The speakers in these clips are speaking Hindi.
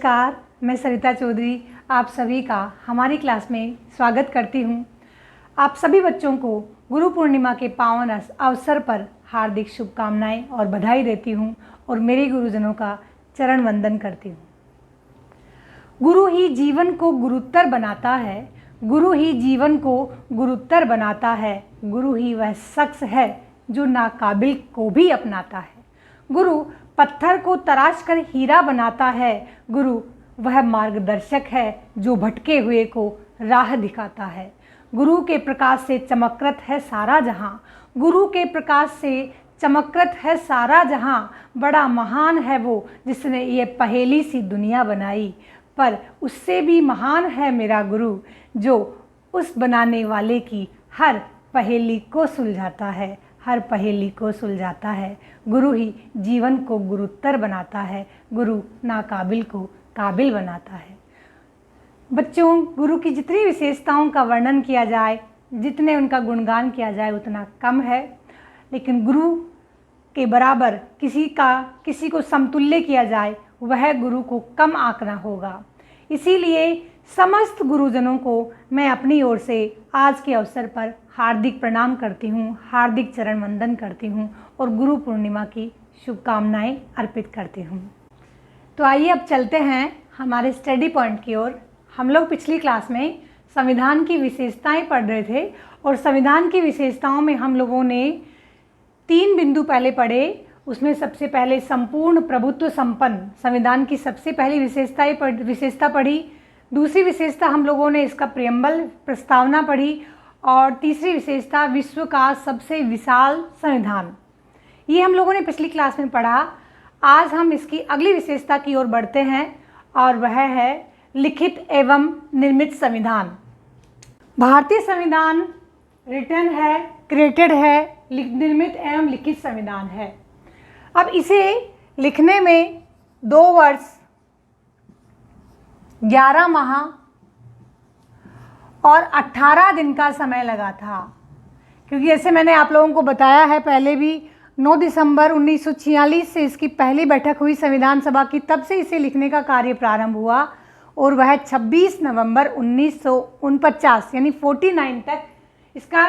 नमस्कार, मैं सरिता चौधरी आप सभी का हमारी क्लास में स्वागत करती हूँ। आप सभी बच्चों को गुरु पूर्णिमा के पावन अवसर पर हार्दिक शुभकामनाएं और बधाई देती हूँ और मेरे गुरुजनों का चरण वंदन करती हूँ। गुरु ही जीवन को गुरुतर बनाता है, गुरु ही जीवन को गुरुतर बनाता है, गुरु ही वह शख्स है जो नाकाबिल को भी अपनाता है। गुरु पत्थर को तराश कर हीरा बनाता है, गुरु वह मार्गदर्शक है जो भटके हुए को राह दिखाता है। गुरु के प्रकाश से चमकरत है सारा जहां, गुरु के प्रकाश से चमकरत है सारा जहां। बड़ा महान है वो जिसने ये पहेली सी दुनिया बनाई, पर उससे भी महान है मेरा गुरु जो उस बनाने वाले की हर पहेली को सुलझाता है, हर पहेली को सुलझाता है। गुरु ही जीवन को गुरुतर बनाता है, गुरु नाकाबिल को काबिल बनाता है। बच्चों, गुरु की जितनी विशेषताओं का वर्णन किया जाए, जितने उनका गुणगान किया जाए उतना कम है, लेकिन गुरु के बराबर किसी को समतुल्य किया जाए वह गुरु को कम आंकना होगा। इसीलिए समस्त गुरुजनों को मैं अपनी ओर से आज के अवसर पर हार्दिक प्रणाम करती हूँ, हार्दिक चरण वंदन करती हूँ और गुरु पूर्णिमा की शुभकामनाएं अर्पित करती हूँ। तो आइए अब चलते हैं हमारे स्टडी पॉइंट की ओर। हम लोग पिछली क्लास में संविधान की विशेषताएं पढ़ रहे थे और संविधान की विशेषताओं में हम लोगों ने 3 बिंदु पहले पढ़े। उसमें सबसे पहले संपूर्ण प्रभुत्व संपन्न संविधान की सबसे पहली विशेषता पढ़ी। दूसरी विशेषता हम लोगों ने इसका प्रियम्बल प्रस्तावना पढ़ी और तीसरी विशेषता विश्व का सबसे विशाल संविधान। ये हम लोगों ने पिछली क्लास में पढ़ा। आज हम इसकी अगली विशेषता की ओर बढ़ते हैं और वह है लिखित एवं निर्मित संविधान। भारतीय संविधान रिटन है, क्रिएटेड है, निर्मित एवं लिखित संविधान है। अब इसे लिखने में 2 वर्ष 11 माह और 18 दिन का समय लगा था, क्योंकि जैसे मैंने आप लोगों को बताया है पहले भी, 9 दिसंबर 1946 से इसकी पहली बैठक हुई संविधान सभा की, तब से इसे लिखने का कार्य प्रारंभ हुआ और वह 26 नवंबर 1949 यानी 49 तक इसका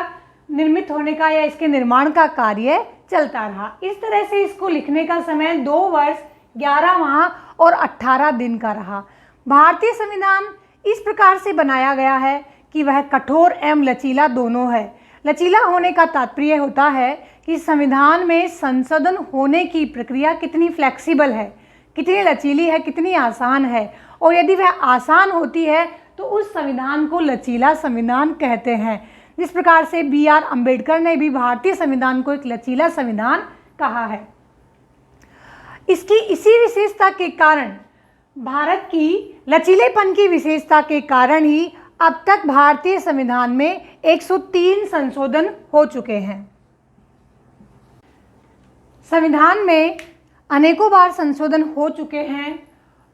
निर्मित होने का या इसके निर्माण का कार्य चलता रहा। इस तरह से इसको लिखने का समय 2 वर्ष 11 माह और 18 दिन का रहा। भारतीय संविधान इस प्रकार से बनाया गया है कि वह कठोर एवं लचीला दोनों है। लचीला होने का तात्पर्य होता है कि संविधान में संशोधन होने की प्रक्रिया कितनी फ्लेक्सिबल है, कितनी लचीली है, कितनी आसान है, और यदि वह आसान होती है तो उस संविधान को लचीला संविधान कहते हैं। जिस प्रकार से B.R. अम्बेडकर ने भी भारतीय संविधान को एक लचीला संविधान कहा है। इसकी इसी विशेषता के कारण, भारत की लचीलेपन की विशेषता के कारण ही अब तक भारतीय संविधान में 103 संशोधन हो चुके हैं। संविधान में अनेकों बार संशोधन हो चुके हैं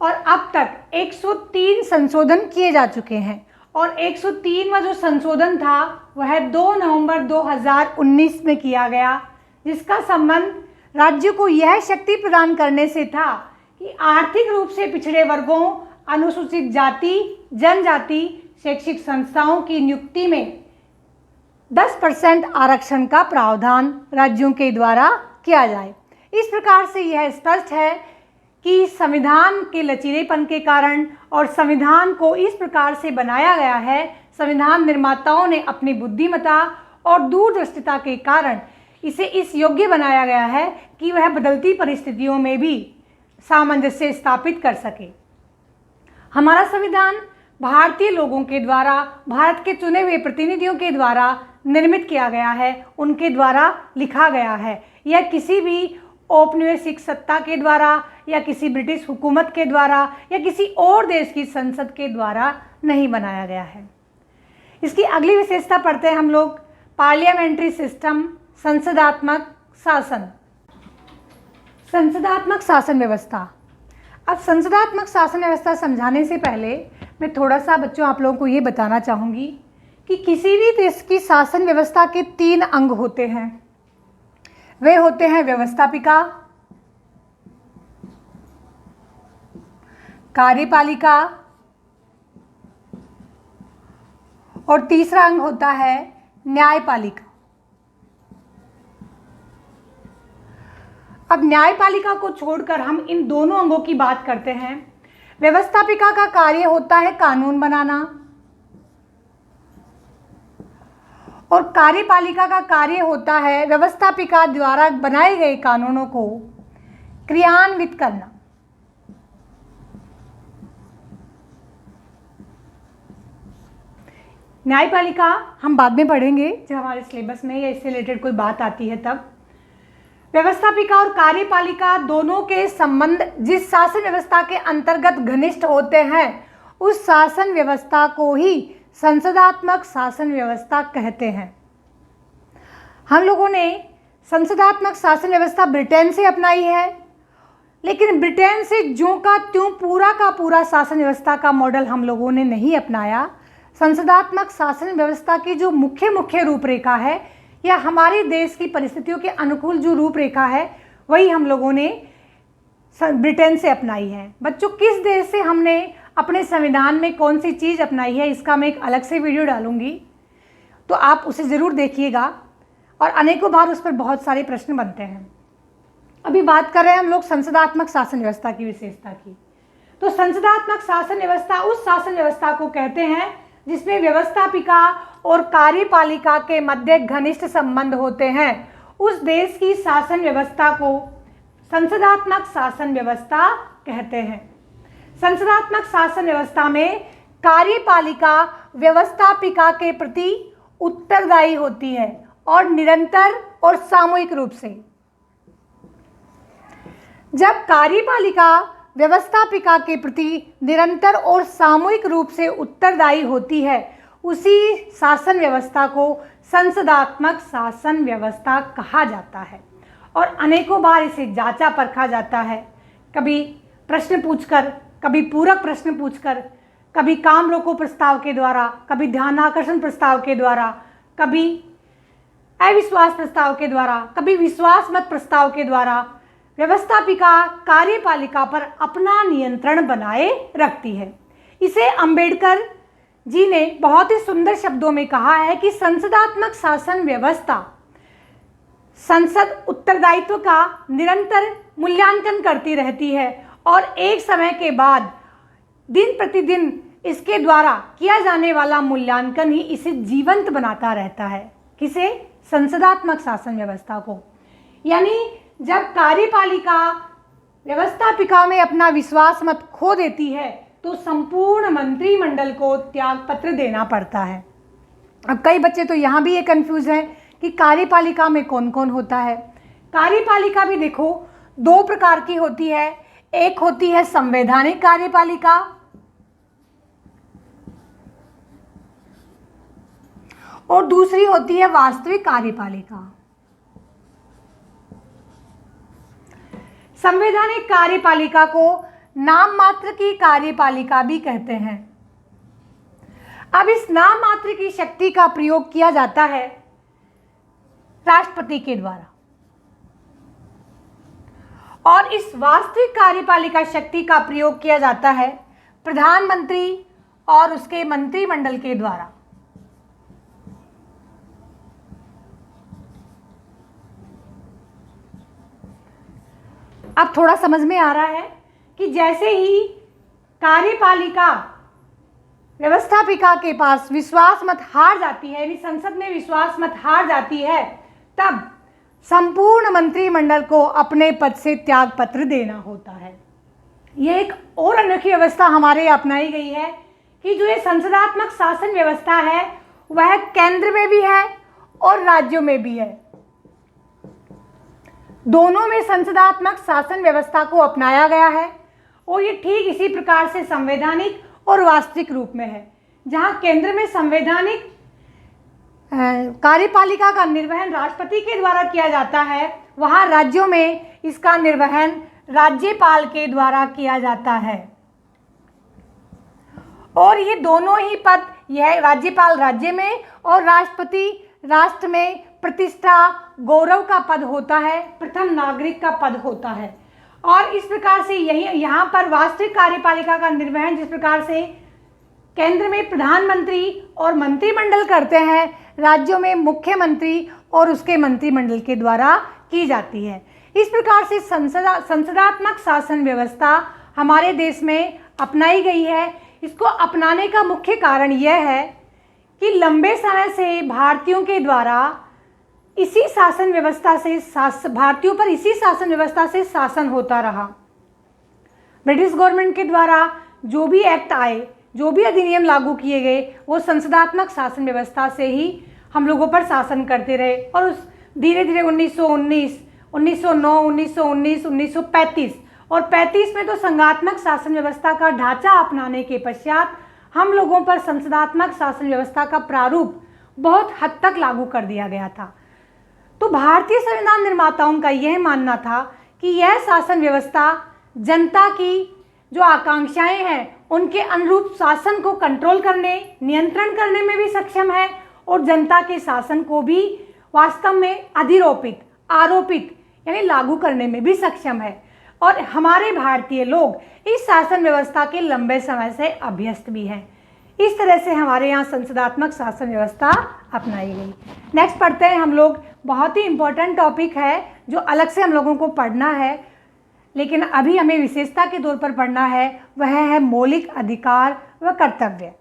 और अब तक 103 संशोधन किए जा चुके हैं और 103वां जो संशोधन था वह 2 नवंबर 2019 में किया गया, जिसका संबंध राज्य को यह शक्ति प्रदान करने से था कि आर्थिक रूप से पिछड़े वर्गों, अनुसूचित जाति, जनजाति शैक्षिक संस्थाओं की नियुक्ति में 10% आरक्षण का प्रावधान राज्यों के द्वारा किया जाए। इस प्रकार से यह स्पष्ट है कि संविधान के लचीलेपन के कारण और संविधान को इस प्रकार से बनाया गया है, संविधान निर्माताओं ने अपनी बुद्धिमत्ता और दूरदृष्टिता के कारण इसे इस योग्य बनाया गया है कि वह बदलती परिस्थितियों में भी सामंजस्य स्थापित कर सके। हमारा संविधान भारतीय लोगों के द्वारा, भारत के चुने हुए प्रतिनिधियों के द्वारा निर्मित किया गया है, उनके द्वारा लिखा गया है। यह किसी भी औपनिवेशिक सत्ता के द्वारा या किसी ब्रिटिश हुकूमत के द्वारा या किसी और देश की संसद के द्वारा नहीं बनाया गया है। इसकी अगली विशेषता पढ़ते हैं हम लोग, पार्लियामेंट्री सिस्टम, संसदात्मक शासन। संसदात्मक शासन व्यवस्था। अब संसदात्मक शासन व्यवस्था समझाने से पहले मैं थोड़ा सा बच्चों आप लोगों को ये बताना चाहूँगी कि किसी भी देश की शासन व्यवस्था के 3 अंग होते हैं। वे होते हैं व्यवस्थापिका, कार्यपालिका और तीसरा अंग होता है न्यायपालिका। अब न्यायपालिका को छोड़कर हम इन दोनों अंगों की बात करते हैं। व्यवस्थापिका का कार्य होता है कानून बनाना और कार्यपालिका का कार्य होता है व्यवस्थापिका द्वारा बनाए गए कानूनों को क्रियान्वित करना। न्यायपालिका हम बाद में पढ़ेंगे जब हमारे सिलेबस में या इससे रिलेटेड कोई बात आती है तब। व्यवस्थापिका और कार्यपालिका दोनों के संबंध जिस शासन व्यवस्था के अंतर्गत घनिष्ठ होते हैं उस शासन व्यवस्था को ही संसदात्मक शासन व्यवस्था कहते हैं। हम लोगों ने संसदात्मक शासन व्यवस्था ब्रिटेन से अपनाई है, लेकिन ब्रिटेन से ज्यों का त्यों पूरा का पूरा शासन व्यवस्था का मॉडल हम लोगों ने नहीं अपनाया। संसदात्मक शासन व्यवस्था की जो मुख्य रूपरेखा है या हमारे देश की परिस्थितियों के अनुकूल जो रूपरेखा है वही हम लोगों ने ब्रिटेन से अपनाई है। बच्चों, किस देश से हमने अपने संविधान में कौन सी चीज़ अपनाई है इसका मैं एक अलग से वीडियो डालूंगी, तो आप उसे ज़रूर देखिएगा और अनेकों बार उस पर बहुत सारे प्रश्न बनते हैं। अभी बात कर रहे हैं हम लोग संसदात्मक शासन व्यवस्था की विशेषता की। तो संसदात्मक शासन व्यवस्था उस शासन व्यवस्था को कहते हैं जिसमें व्यवस्थापिका और कार्यपालिका के मध्य घनिष्ठ संबंध होते हैं। उस देश की शासन व्यवस्था को संसदात्मक शासन व्यवस्था कहते हैं। संसदात्मक शासन व्यवस्था में कार्यपालिका व्यवस्थापिका के प्रति उत्तरदायी होती है और निरंतर और सामूहिक रूप से। जब कार्यपालिका व्यवस्थापिका के प्रति निरंतर और सामूहिक रूप से उत्तरदायी होती है उसी शासन व्यवस्था को संसदात्मक शासन व्यवस्था कहा जाता है और अनेकों बार इसे जांचा परखा जाता है। कभी प्रश्न पूछकर, कभी पूरक प्रश्न पूछकर, कभी काम रोको प्रस्ताव के द्वारा, कभी ध्यानाकर्षण प्रस्ताव के द्वारा, कभी अविश्वास प्रस्ताव के द्वारा, कभी विश्वास मत प्रस्ताव के द्वारा व्यवस्थापिका कार्यपालिका पर अपना नियंत्रण बनाए रखती है। इसे अंबेडकर जी ने बहुत ही सुंदर शब्दों में कहा है कि संसदात्मक शासन व्यवस्था संसद उत्तरदायित्व का निरंतर मूल्यांकन करती रहती है और एक समय के बाद दिन प्रतिदिन इसके द्वारा किया जाने वाला मूल्यांकन ही इसे जीवंत बनाता रहता है। किसे? संसदात्मक शासन व्यवस्था को। यानी जब कार्यपालिका व्यवस्थापिका में अपना विश्वास मत खो देती है तो संपूर्ण मंत्रिमंडल को त्यागपत्र देना पड़ता है। अब कई बच्चे तो यहाँ भी ये कंफ्यूज हैं कि कार्यपालिका में कौन कौन होता है। कार्यपालिका भी देखो दो प्रकार की होती है। एक होती है संवैधानिक कार्यपालिका और दूसरी होती है वास्तविक कार्यपालिका। संवैधानिक कार्यपालिका को नाम मात्र की कार्यपालिका भी कहते हैं। अब इस नाम मात्र की शक्ति का प्रयोग किया जाता है राष्ट्रपति के द्वारा और इस वास्तविक कार्यपालिका शक्ति का प्रयोग किया जाता है प्रधानमंत्री और उसके मंत्रिमंडल के द्वारा। अब थोड़ा समझ में आ रहा है कि जैसे ही कार्यपालिका व्यवस्थापिका के पास विश्वास मत हार जाती है, यानी संसद में विश्वास मत हार जाती है, तब संपूर्ण मंत्रिमंडल को अपने पद से त्यागपत्र देना होता है। यह एक और अनोखी व्यवस्था हमारे अपनाई गई है कि जो ये संसदात्मक शासन व्यवस्था है वह केंद्र में भी है और राज्यों में भी है। दोनों में संसदात्मक शासन व्यवस्था को अपनाया गया है और ये ठीक इसी प्रकार से संवैधानिक और वास्तविक रूप में है। जहां केंद्र में संवैधानिक कार्यपालिका का निर्वहन राष्ट्रपति के द्वारा किया जाता है, वहां राज्यों में इसका निर्वहन राज्यपाल के द्वारा किया जाता है। और ये दोनों ही पद, यह राज्यपाल राज्य में और राष्ट्रपति राष्ट्र में प्रतिष्ठा गौरव का पद होता है, प्रथम नागरिक का पद होता है। और इस प्रकार से यहाँ पर वास्तविक कार्यपालिका का निर्वहन जिस प्रकार से केंद्र में प्रधानमंत्री और मंत्रिमंडल करते हैं, राज्यों में मुख्यमंत्री और उसके मंत्रिमंडल के द्वारा की जाती है। इस प्रकार से संसदात्मक शासन व्यवस्था हमारे देश में अपनाई गई है। इसको अपनाने का मुख्य कारण यह है कि लंबे समय से भारतीयों के द्वारा इसी शासन व्यवस्था से भारतीयों पर इसी शासन व्यवस्था से शासन होता रहा। ब्रिटिश गवर्नमेंट के द्वारा जो भी एक्ट आए, जो भी अधिनियम लागू किए गए, वो संसदात्मक शासन व्यवस्था से ही हम लोगों पर शासन करते रहे। और उस धीरे धीरे 1919, 1909, 1919, 1935 और 35 में तो संघात्मक शासन व्यवस्था का ढांचा अपनाने के पश्चात हम लोगों पर संसदात्मक शासन व्यवस्था का प्रारूप बहुत हद तक लागू कर दिया गया था। तो भारतीय संविधान निर्माताओं का यह मानना था कि यह शासन व्यवस्था जनता की जो आकांक्षाएं हैं उनके अनुरूप शासन को कंट्रोल करने, नियंत्रण करने में भी सक्षम है और जनता के शासन को भी वास्तव में अधिरोपित, आरोपित यानी लागू करने में भी सक्षम है। और हमारे भारतीय लोग इस शासन व्यवस्था के लंबे समय से अभ्यस्त भी हैं। इस तरह से हमारे यहाँ संसदात्मक शासन व्यवस्था अपनाई गई। नेक्स्ट पढ़ते हैं हम लोग, बहुत ही इम्पोर्टेंट टॉपिक है जो अलग से हम लोगों को पढ़ना है, लेकिन अभी हमें विशेषता के तौर पर पढ़ना है, वह है मौलिक अधिकार व कर्तव्य।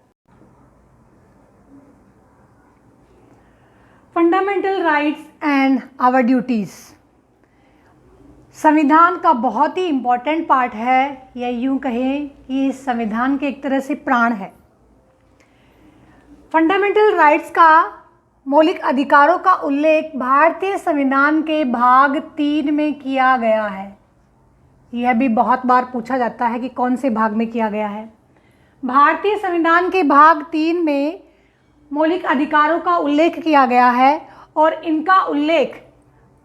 Fundamental rights and our duties संविधान का बहुत ही इम्पोर्टेंट पार्ट है, या यूँ कहें कि इस संविधान के एक तरह से प्राण है। फंडामेंटल राइट्स का, मौलिक अधिकारों का उल्लेख भारतीय संविधान के भाग 3 में किया गया है। यह भी बहुत बार पूछा जाता है कि कौन से भाग में किया गया है। भारतीय संविधान के भाग 3 में मौलिक अधिकारों का उल्लेख किया गया है और इनका उल्लेख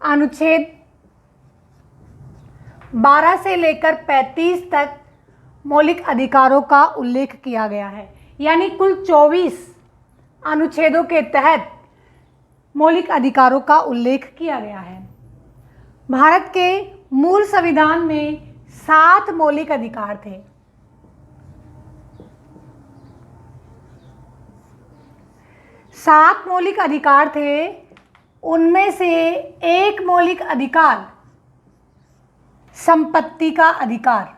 अनुच्छेद 12 से लेकर 35 तक मौलिक अधिकारों का उल्लेख किया गया है। यानी कुल 24 अनुच्छेदों के तहत मौलिक अधिकारों का उल्लेख किया गया है। भारत के मूल संविधान में 7 मौलिक अधिकार थे। 7 मौलिक अधिकार थे, उनमें से एक मौलिक अधिकार संपत्ति का अधिकार,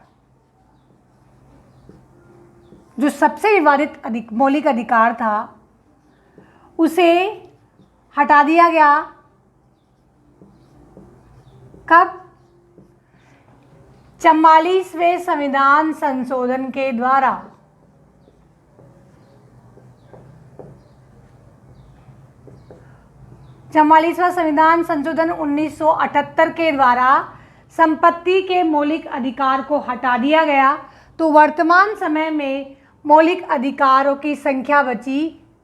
जो सबसे विवादित मौलिक अधिकार था, उसे हटा दिया गया। कब? 44वें संविधान संशोधन के द्वारा। चवालीसवां संविधान संशोधन 1978 के द्वारा संपत्ति के मौलिक अधिकार को हटा दिया गया। तो वर्तमान समय में मौलिक अधिकारों की संख्या बची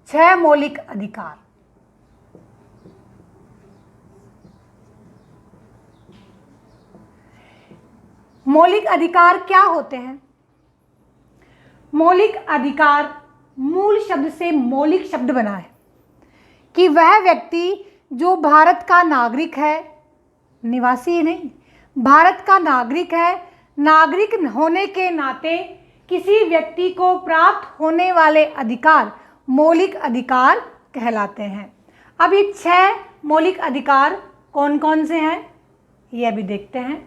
6 मौलिक अधिकार। मौलिक अधिकार क्या होते हैं? मौलिक अधिकार मूल शब्द से मौलिक शब्द बना है कि वह व्यक्ति जो भारत का नागरिक है, निवासी नहीं, भारत का नागरिक है, नागरिक होने के नाते किसी व्यक्ति को प्राप्त होने वाले अधिकार मौलिक अधिकार कहलाते हैं। अब ये 6 मौलिक अधिकार कौन कौन से हैं, ये अभी देखते हैं।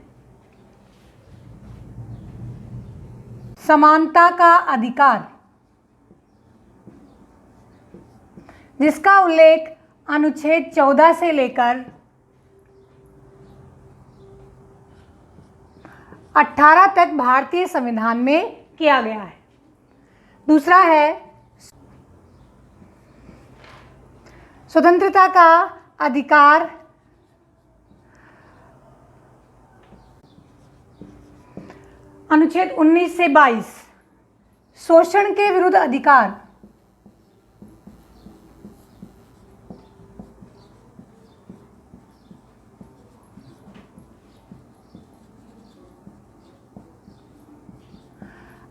समानता का अधिकार, जिसका उल्लेख अनुच्छेद 14 से लेकर 18 तक भारतीय संविधान में किया गया है। दूसरा है स्वतंत्रता का अधिकार, अनुच्छेद 19 से 22। शोषण के विरुद्ध अधिकार,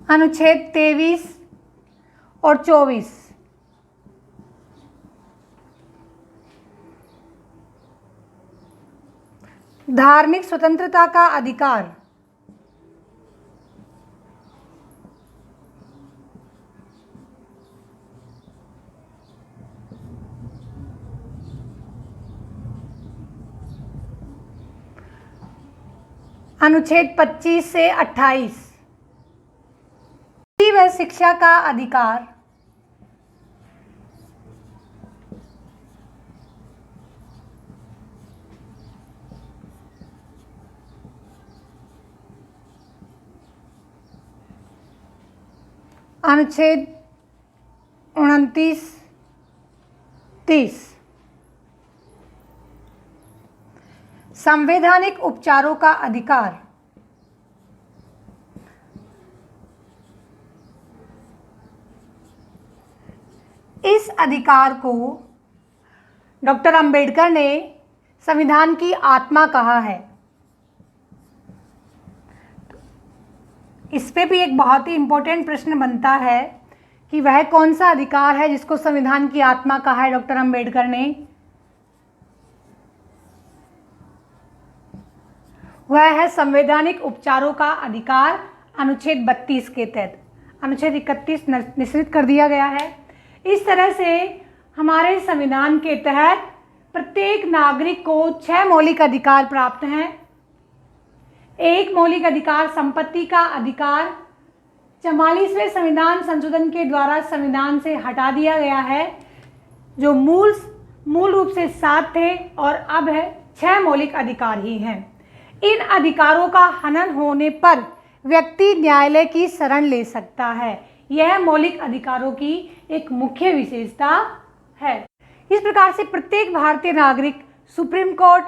अनुच्छेद 23 और 24। धार्मिक स्वतंत्रता का अधिकार, अनुच्छेद 25 से 28 व शिक्षा का अधिकार अनुच्छेद 29, 30 संवैधानिक उपचारों का अधिकार इस अधिकार को डॉक्टर अंबेडकर ने संविधान की आत्मा कहा है। इस पे भी एक बहुत ही इम्पोर्टेंट प्रश्न बनता है कि वह कौन सा अधिकार है जिसको संविधान की आत्मा कहा है डॉक्टर अंबेडकर ने। वह है संवैधानिक उपचारों का अधिकार अनुच्छेद 32 के तहत। अनुच्छेद 31 निश्चित कर दिया गया है। इस तरह से हमारे संविधान के तहत प्रत्येक नागरिक को 6 मौलिक अधिकार प्राप्त हैं। एक मौलिक अधिकार संपत्ति का अधिकार 44वें संविधान संशोधन के द्वारा संविधान से हटा दिया गया है, जो मूल रूप से 7 थे और अब है 6 मौलिक अधिकार ही हैं। इन अधिकारों का हनन होने पर व्यक्ति न्यायालय की शरण ले सकता है। यह मौलिक अधिकारों की एक मुख्य विशेषता है। इस प्रकार से प्रत्येक भारतीय नागरिक सुप्रीम कोर्ट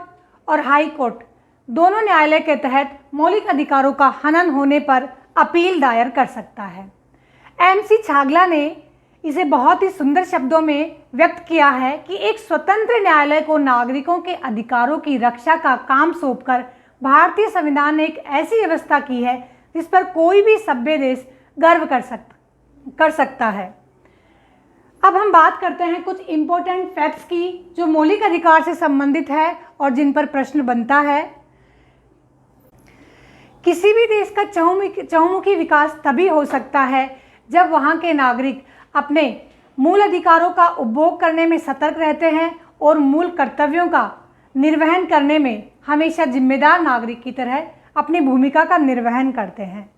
और हाई कोर्ट दोनों न्यायालय के तहत मौलिक अधिकारों का हनन होने पर अपील दायर कर सकता है। MC छागला ने इसे बहुत ही सुंदर शब्दों में व्यक्त किया है कि एक स्वतंत्र न्यायालय को नागरिकों के अधिकारों की रक्षा का काम सौंपकर भारतीय संविधान ने एक ऐसी व्यवस्था की है जिस पर कोई भी सभ्य देश गर्व कर सकता है। अब हम बात करते हैं कुछ इम्पोर्टेंट फैक्ट्स की जो मौलिक अधिकार से संबंधित है और जिन पर प्रश्न बनता है। किसी भी देश का चहुमुखी विकास तभी हो सकता है जब वहाँ के नागरिक अपने मूल अधिकारों का उपभोग करने में सतर्क रहते हैं और मूल कर्तव्यों का निर्वहन करने में हमेशा जिम्मेदार नागरिक की तरह अपनी भूमिका का निर्वहन करते हैं।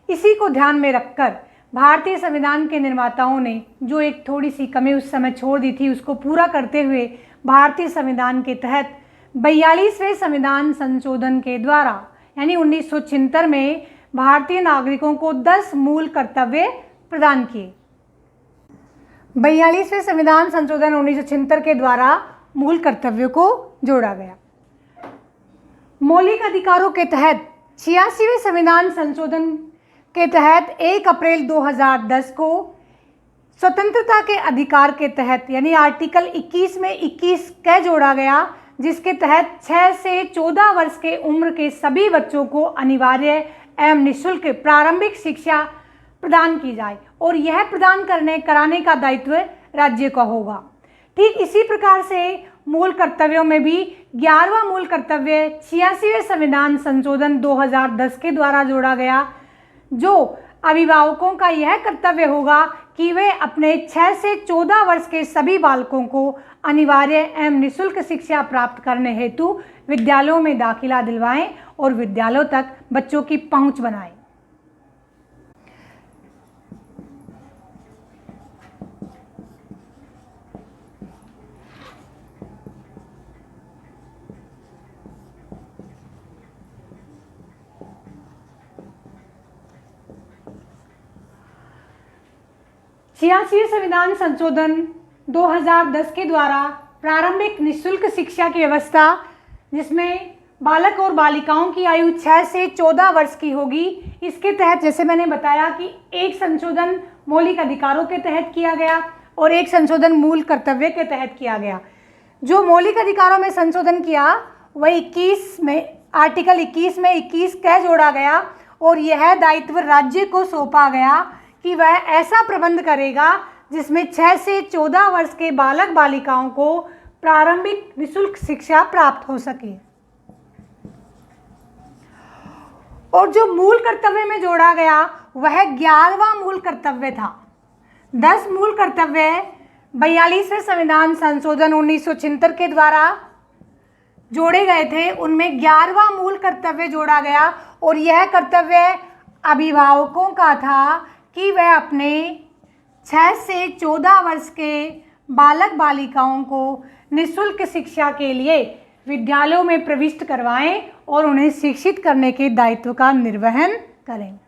इसी को ध्यान में रखकर भारतीय संविधान के निर्माताओं ने जो एक थोड़ी सी कमी उस समय छोड़ दी थी, उसको पूरा करते हुए भारतीय संविधान के तहत 42वें संविधान संशोधन के द्वारा यानी 1976 में भारतीय नागरिकों को 10 मूल कर्तव्य प्रदान किए। 42वें संविधान संशोधन 1976 के द्वारा मूल कर्तव्यों को जोड़ा गया। मौलिक अधिकारों के तहत 86वें संविधान संशोधन के तहत 1 अप्रैल 2010 को स्वतंत्रता के अधिकार के तहत यानी आर्टिकल 21 में 21 क जोड़ा गया, जिसके तहत 6 से 14 वर्ष के उम्र के सभी बच्चों को अनिवार्य एवं निःशुल्क प्रारंभिक शिक्षा प्रदान की जाए और यह प्रदान कराने का दायित्व राज्य का होगा। ठीक इसी प्रकार से मूल कर्तव्यों में भी 11वां मूल कर्तव्य 86वें संविधान संशोधन 2010 के द्वारा जोड़ा गया, जो अभिभावकों का यह कर्तव्य होगा कि वे अपने 6 से 14 वर्ष के सभी बालकों को अनिवार्य एवं निःशुल्क शिक्षा प्राप्त करने हेतु विद्यालयों में दाखिला दिलवाएं और विद्यालयों तक बच्चों की पहुंच बनाएं। छियासीवें संविधान संशोधन 2010 के द्वारा प्रारंभिक निःशुल्क शिक्षा की व्यवस्था, जिसमें बालक और बालिकाओं की आयु 6 से 14 वर्ष की होगी। इसके तहत जैसे मैंने बताया कि एक संशोधन मौलिक अधिकारों के तहत किया गया और एक संशोधन मूल कर्तव्य के तहत किया गया। जो मौलिक अधिकारों में संशोधन किया वह 21 में आर्टिकल 21 में 21 क जोड़ा गया और यह दायित्व राज्य को सौंपा गया कि वह ऐसा प्रबंध करेगा जिसमें 6 से 14 वर्ष के बालक बालिकाओं को प्रारंभिक निःशुल्क शिक्षा प्राप्त हो सके। और जो मूल कर्तव्य में जोड़ा गया वह 11वां मूल कर्तव्य था। 10 मूल कर्तव्य 42वें संविधान संशोधन 1976 के द्वारा जोड़े गए थे उनमें 11वां मूल कर्तव्य जोड़ा गया और यह कर्तव्य अभिभावकों का था कि वह अपने 6 से 14 वर्ष के बालक बालिकाओं को निःशुल्क शिक्षा के लिए विद्यालयों में प्रविष्ट करवाएं और उन्हें शिक्षित करने के दायित्व का निर्वहन करें।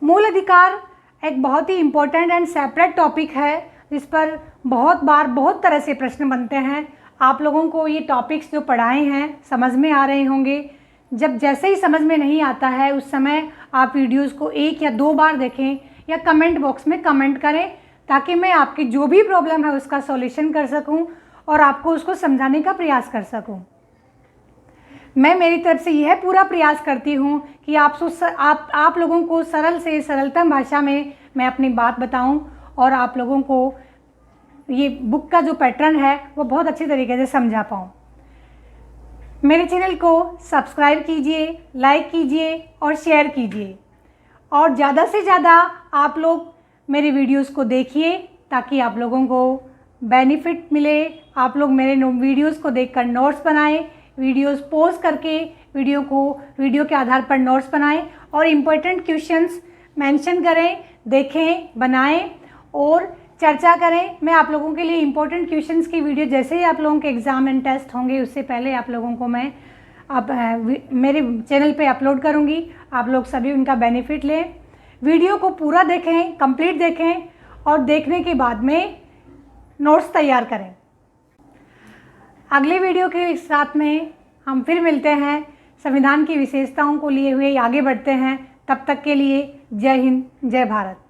मूल अधिकार एक बहुत ही इम्पोर्टेंट एंड सेपरेट टॉपिक है जिस पर बहुत बार बहुत तरह से प्रश्न बनते हैं। आप लोगों को ये टॉपिक्स जो पढ़ाए हैं समझ में आ रहे होंगे। जब जैसे ही समझ में नहीं आता है उस समय आप वीडियोस को 1 या 2 बार देखें या कमेंट बॉक्स में कमेंट करें ताकि मैं आपकी जो भी प्रॉब्लम है उसका सॉल्यूशन कर सकूं और आपको उसको समझाने का प्रयास कर सकूं। मैं मेरी तरफ से यह पूरा प्रयास करती हूं कि आप लोगों को सरल से सरलतम भाषा में मैं अपनी बात बताऊं और आप लोगों को ये बुक का जो पैटर्न है वो बहुत अच्छी तरीके से समझा पाऊँ। मेरे चैनल को सब्सक्राइब कीजिए, लाइक कीजिए और शेयर कीजिए और ज़्यादा से ज़्यादा आप लोग मेरे वीडियोस को देखिए ताकि आप लोगों को बेनिफिट मिले। आप लोग मेरे वीडियोस को देखकर नोट्स बनाएं, वीडियोस पॉज करके वीडियो के आधार पर नोट्स बनाएं और इम्पोर्टेंट क्वेश्चंस मेंशन करें, देखें, बनाएं और चर्चा करें। मैं आप लोगों के लिए इम्पोर्टेंट क्वेश्चंस की वीडियो जैसे ही आप लोगों के एग्ज़ाम एंड टेस्ट होंगे उससे पहले आप लोगों को मैं मेरे चैनल पे अपलोड करूँगी। आप लोग सभी उनका बेनिफिट लें, वीडियो को पूरा देखें, कंप्लीट देखें और देखने के बाद में नोट्स तैयार करें। अगले वीडियो के साथ में हम फिर मिलते हैं, संविधान की विशेषताओं को लिए हुए आगे बढ़ते हैं। तब तक के लिए जय हिंद, जय भारत।